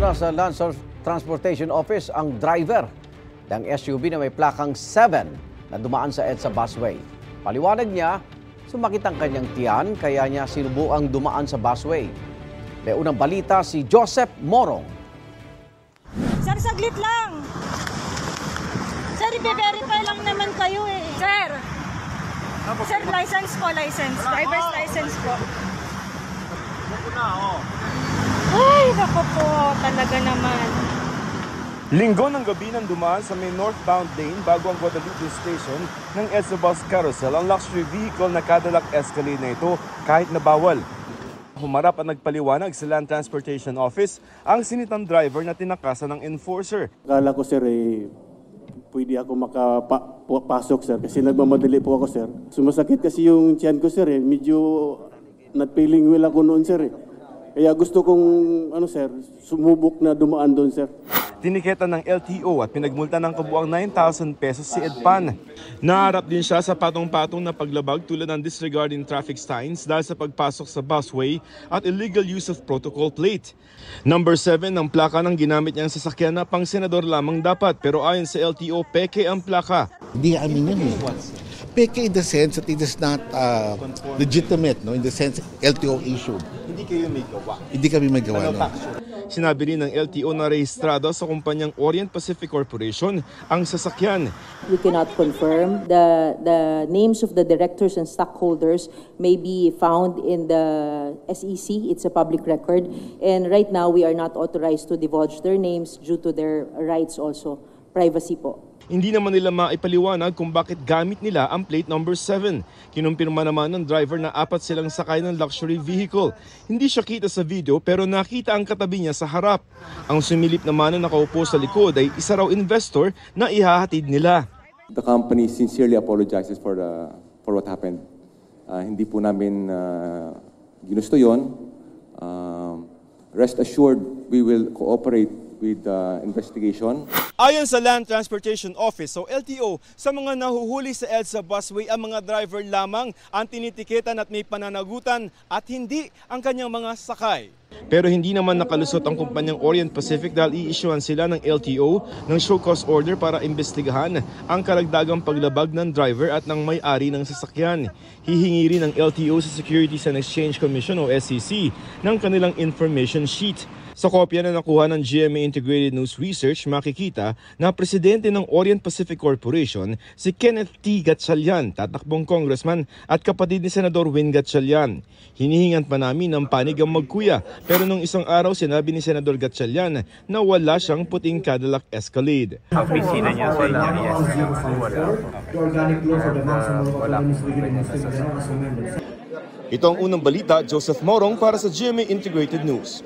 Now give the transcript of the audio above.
na sa Land Transportation Office ang driver ng SUV na may plakang 7 na dumaan sa EDSA busway. Paliwanag niya, sumakit ang kanyang tiyan kaya niya sinubukang dumaan sa busway. May unang balita si Joseph Morong. Sir, saglit lang. Sir, i-verify lang naman kayo eh. Sir, sir, license po, license. Driver's license po. Ay, naku po, talaga naman. Linggo ng gabi nang dumaan sa may northbound lane bago ang Guadalupe Station ng EDSA Bus Carousel ang luxury vehicle na Cadillac Escalade na ito kahit na bawal. Humarap at nagpaliwanag sa Land Transportation Office ang sinitang driver na tinakasan ng enforcer. Akala ko sir pwede ako makapasok sir kasi nagmamadali po ako sir. Sumasakit kasi yung tiyan ko sir medyo not feeling well ako noon sir Kaya gusto kong sumubok na dumaan doon sir. Tiniketa ng LTO at pinagmulta ng kabuang 9,000 pesos si Edpan. Naharap din siya sa patong-patong na paglabag tulad ng disregarding traffic signs dahil sa pagpasok sa busway at illegal use of protocol plate. Number 7 ang plaka ng ginamit niyang sasakyan na pang senador lamang dapat pero ayon sa LTO, peke ang plaka. Hindi amin yun Peke in the sense that it is not legitimate, no? In the sense LTO issued. Hindi kayo may gawa? Hindi kami may gawa, no? Sinabi rin ng LTO na rehistrado sa kumpanyang Orient Pacific Corporation ang sasakyan. We cannot confirm. The names of the directors and stockholders may be found in the SEC. It's a public record. And right now, we are not authorized to divulge their names due to their rights also. Privacy po. Hindi naman nila maipaliwanag kung bakit gamit nila ang plate number 7. Kinumpirma naman ng driver na 4 silang sakay ng luxury vehicle. Hindi siya kita sa video pero nakita ang katabi niya sa harap. Ang sumilip naman na nakaupo sa likod ay isa raw investor na ihahatid nila. The company sincerely apologizes for what happened. Hindi po namin ginusto yun. Rest assured, we will cooperate with the investigation. Ayon sa Land Transportation Office o LTO, sa mga nahuhuli sa EDSA busway ang mga driver lamang ang tinitiketan at may pananagutan at hindi ang kanyang mga sakay. Pero hindi naman nakalusot ang kumpanyang Orient Pacific dahil i-issuean sila ng LTO ng show cause order para imbestigahan ang karagdagang paglabag ng driver at ng may-ari ng sasakyan. Hihingi rin ng LTO sa Securities and Exchange Commission o SEC ng kanilang information sheet. Sa kopya na nakuha ng GMA Integrated News Research, makikita na presidente ng Orient Pacific Corporation si Kenneth T. Gatchalian, tatakbong congressman at kapatid ni Senador Win Gatchalian. Hinihingan pa namin ng panig ang magkuya pero nung isang araw sinabi ni Senador Gatchalian na wala siyang puting Cadillac Escalade. Ang opisina niya sa inyo, yes. Ito ang unang balita, Joseph Morong para sa GMA Integrated News.